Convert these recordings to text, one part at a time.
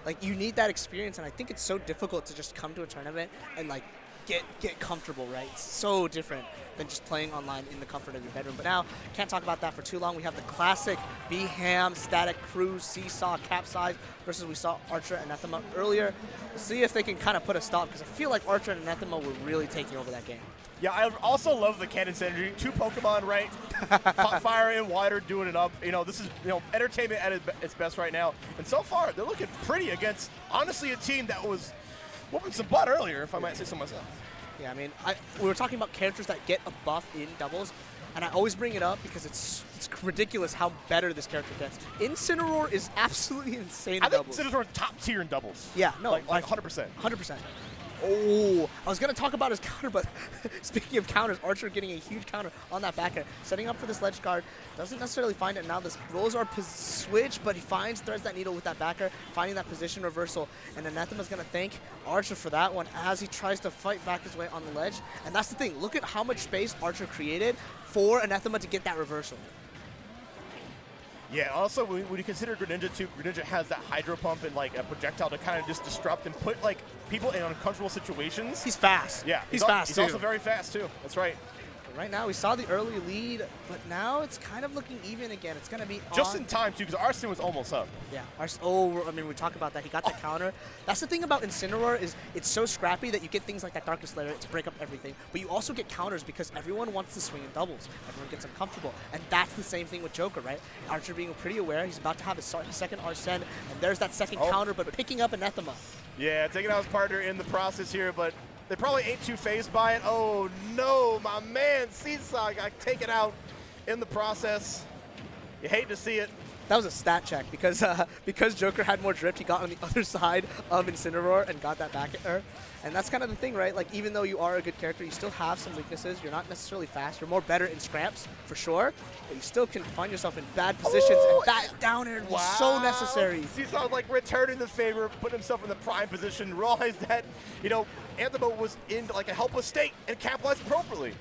Like, you need that experience, and I think it's so difficult to just come to a tournament and, like, get comfortable, right? It's so different than just playing online in the comfort of your bedroom. But now, can't talk about that for too long. We have the classic B-Ham, Static, Cruise, Seesaw, Capsize versus we saw Archer and Anathema earlier. We'll see if they can kind of put a stop, because I feel like Archer and Anathema were really taking over that game. Yeah, I also love the cannon synergy. 2 Pokemon, right? Fire and Water doing it up. You know, this is, you know, entertainment at its best right now. And so far, they're looking pretty against, honestly, a team that was whooping some butt earlier, if I might say so myself. Yeah, I mean, we were talking about characters that get a buff in doubles, and I always bring it up because it's ridiculous how better this character gets. Incineroar is absolutely insane in doubles. I think Incineroar is top tier in doubles. Yeah, no. Like 100%. 100%. Oh, I was going to talk about his counter, but speaking of counters, Archer getting a huge counter on that back air. Setting up for this ledge guard, doesn't necessarily find it. Now this rolls our switch, but he threads that needle with that back air, finding that position reversal. And Anathema's going to thank Archer for that one as he tries to fight back his way on the ledge. And that's the thing. Look at how much space Archer created for Anathema to get that reversal. Yeah, also, when you consider Greninja too, Greninja has that Hydro Pump and like a projectile to kind of just disrupt and put like people in uncomfortable situations. He's fast. Yeah, he's fast He's also very fast too. That's right. But right now, we saw the early lead, but now it's kind of looking even again. It's going to be just in time too, because Arsene was almost up. Yeah. I mean, we talk about that. He got that counter. That's the thing about Incineroar is it's so scrappy that you get things like that Darkest Lair to break up everything, but you also get counters because everyone wants to swing in doubles. Everyone gets uncomfortable, and that's the same thing with Joker, right? Archer being pretty aware. He's about to have his second Arsene, and there's that second counter, but picking up Anathema. Yeah, taking out his partner in the process here, but they probably ain't too phased by it. Oh no, my man Seesaw got taken out in the process. You hate to see it. That was a stat check because Joker had more drift, he got on the other side of Incineroar and got that back at her. And that's kind of the thing, right? Like, even though you are a good character, you still have some weaknesses. You're not necessarily fast. You're more better in scramps, for sure. But you still can find yourself in bad positions, and that down air was so necessary. Seesaw, like, returning the favor, put himself in the prime position, realized that, you know, Anathema was in, like, a helpless state and capitalized appropriately.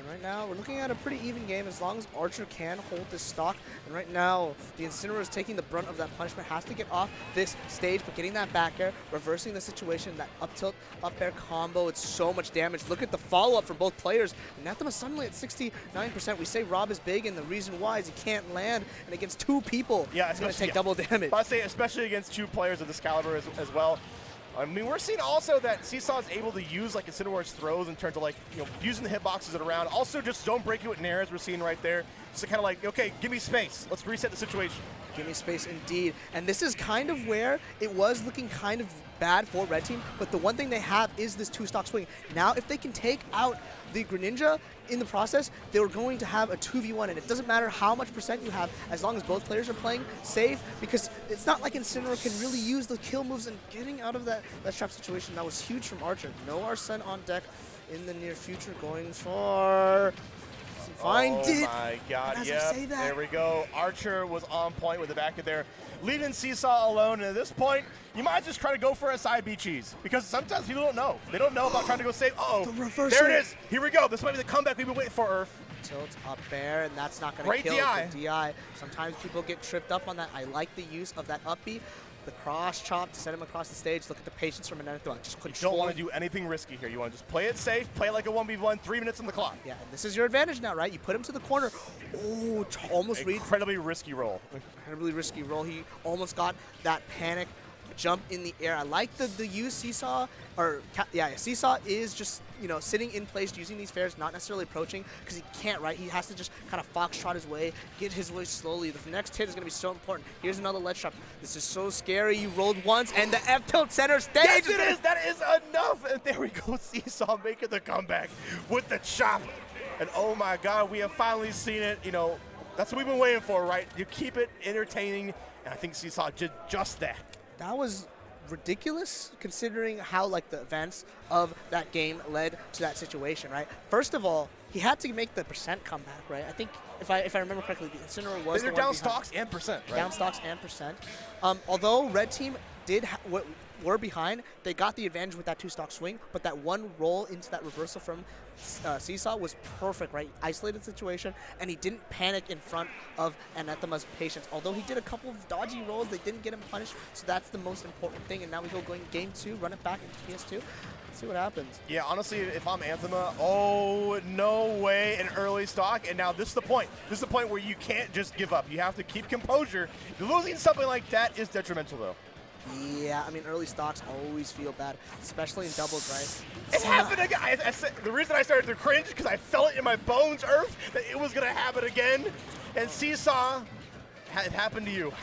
Right now, we're looking at a pretty even game as long as Archer can hold this stock. And right now, the Incineroar is taking the brunt of that punishment, has to get off this stage, but getting that back air, reversing the situation, that up tilt, up air combo, it's so much damage. Look at the follow-up from both players. Anathema suddenly at 69%. We say Rob is big, and the reason why is he can't land, and against 2 people, it's going to take double damage. I say especially against 2 players of this caliber as well. I mean, we're seeing also that Seesaw is able to use like Incineroar's throws in terms of like, you know, using the hitboxes around. Also just zone breaking with Nair, as we're seeing right there. Just to kind of like, okay, give me space. Let's reset the situation. Give me space indeed. And this is kind of where it was looking kind of bad for Red Team, but the one thing they have is this 2-stock swing. Now, if they can take out the Greninja in the process, they're going to have a 2v1, and it doesn't matter how much percent you have as long as both players are playing safe, because it's not like Incineroar can really use the kill moves, and getting out of that trap situation, that was huge from Archer. No Arsene on deck in the near future, going for... Find it. Oh my god, yeah. There we go. Archer was on point with the back of there. Leaving Seesaw alone, and at this point, you might just try to go for a side B cheese, because sometimes people don't know. They don't know about trying to go save. Uh-oh, there it is. Here we go. This might be the comeback we've been waiting for, Earth. Tilt up there, and that's not going to kill the DI. Sometimes people get tripped up on that. I like the use of that up B. The cross chop to send him across the stage. Look at the patience from Anathema. Just you don't want to do anything risky here. You want to just play it safe, play it like a 1v1, 3 minutes on the clock. Yeah, and this is your advantage now, right? You put him to the corner. Oh, almost reads. Incredibly risky roll. Incredibly risky roll. He almost got that panic jump in the air. I like the use Seesaw, or yeah, Seesaw is just, you know, sitting in place, using these fairs, not necessarily approaching, because he can't, right? He has to just kind of foxtrot his way, get his way slowly. The next hit is going to be so important. Here's another ledge trap. This is so scary. You rolled once, and the F-tilt center stage. Yes, it is. That is enough. And there we go. Seesaw making the comeback with the chop. And oh my God, we have finally seen it. You know, that's what we've been waiting for, right? You keep it entertaining, and I think Seesaw did just that. That was ridiculous considering how like the events of that game led to that situation, right? First of all, he had to make the percent comeback, right? I think if I remember correctly, the Incineroar was they're down stocks and percent, right? Down stocks and percent. Although Red Team did were behind, they got the advantage with that 2-stock swing, but that one roll into that reversal from Seesaw was perfect, right? Isolated situation, and he didn't panic in front of Anathema's patience. Although he did a couple of dodgy rolls, they didn't get him punished, so that's the most important thing. And now we go going game 2, run it back into PS2. See what happens. Yeah, honestly, if I'm Anathema, oh, no way, an early stock. And now this is the point. This is the point where you can't just give up. You have to keep composure. Losing something like that is detrimental, though. Yeah, I mean, early stocks always feel bad, especially in doubles, right? It happened again. The reason I started to cringe is because I felt it in my bones, Earth, that it was going to happen again. And Seesaw, it happened to you.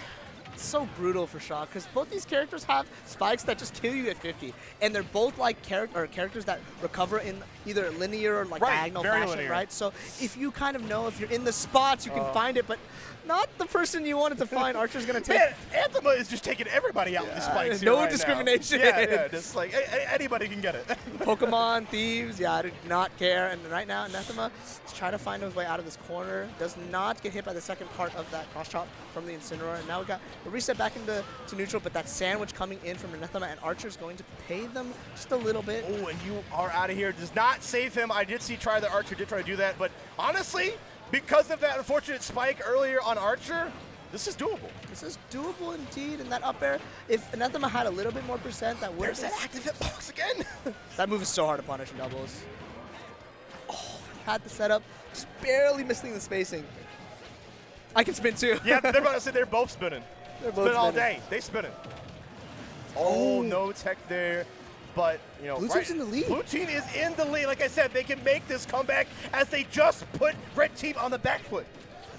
It's so brutal for Shaw because both these characters have spikes that just kill you at 50, and they're both like characters that recover in either linear or like diagonal fashion, linear. right? So if you kind of know if you're in the spots, you can find it, but not the person you wanted to find. Archer's gonna take. Man, Anathema is just taking everybody out with the spikes. No right discrimination. Now. Yeah, just like anybody can get it. Pokemon, thieves, yeah, I do not care. And right now, Anathema is trying to find his way out of this corner. Does not get hit by the second part of that cross chop from the Incineroar. And now we got a reset back into neutral, but that sandwich coming in from Anathema, and Archer's going to pay them just a little bit. Oh, and you are out of here. Does not save him. I did see Archer did try to do that, but honestly, because of that unfortunate spike earlier on Archer, this is doable. This is doable indeed, and that up air, if Anathema had a little bit more percent, that would. There's that active hitbox again. That move is so hard to punish in doubles. Oh, had the setup, just barely missing the spacing. I can spin too. Yeah, they're about to say they're both spinning. They're both spinning all day. They spinning. Oh, no tech there. But, you know, Blue team's in the lead. Blue team is in the lead. Like I said, they can make this comeback as they just put red team on the back foot.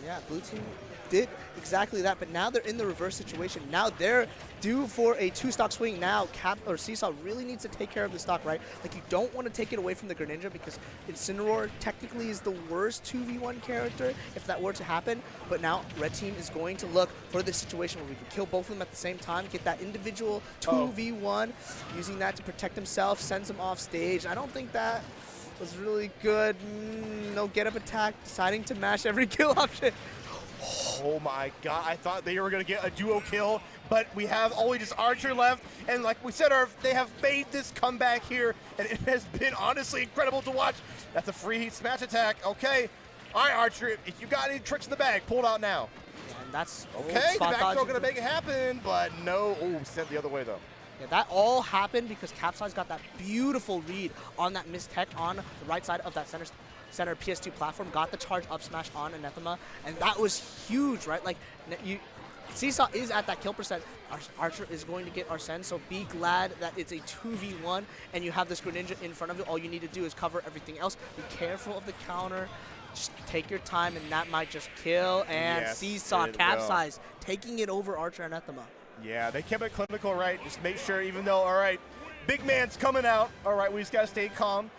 Yeah, blue team did exactly that, but now they're in the reverse situation. Now they're due for a 2-stock swing. Now Seesaw really needs to take care of the stock, right? Like, you don't want to take it away from the Greninja because Incineroar technically is the worst 2v1 character if that were to happen. But now red team is going to look for this situation where we can kill both of them at the same time, get that individual 2v1, using that to protect himself, sends him off stage. I don't think that was really good. No get-up attack, deciding to mash every kill option. Oh my god, I thought they were going to get a duo kill, but we have only just Archer left, and like we said, they have made this comeback here, and it has been honestly incredible to watch. That's a free heat smash attack. Okay, all right, Archer, if you got any tricks in the bag, pull it out now. And that's okay, the back throw going to make it happen, but no. Oh, sent the other way, though. Yeah, that all happened because Capsize got that beautiful read on that missed tech on the right side of that center PS2 platform, got the charge up smash on Anathema, and that was huge, right? Like, Seesaw is at that kill percent. Archer is going to get Arsene, so be glad that it's a 2v1 and you have this Greninja in front of you. All you need to do is cover everything else. Be careful of the counter. Just take your time, and that might just kill. And yes, Seesaw, Capsize, taking it over Archer and Anathema. Yeah, they kept it clinical, right? Just make sure, even though, all right, big man's coming out, all right, we just got to stay calm.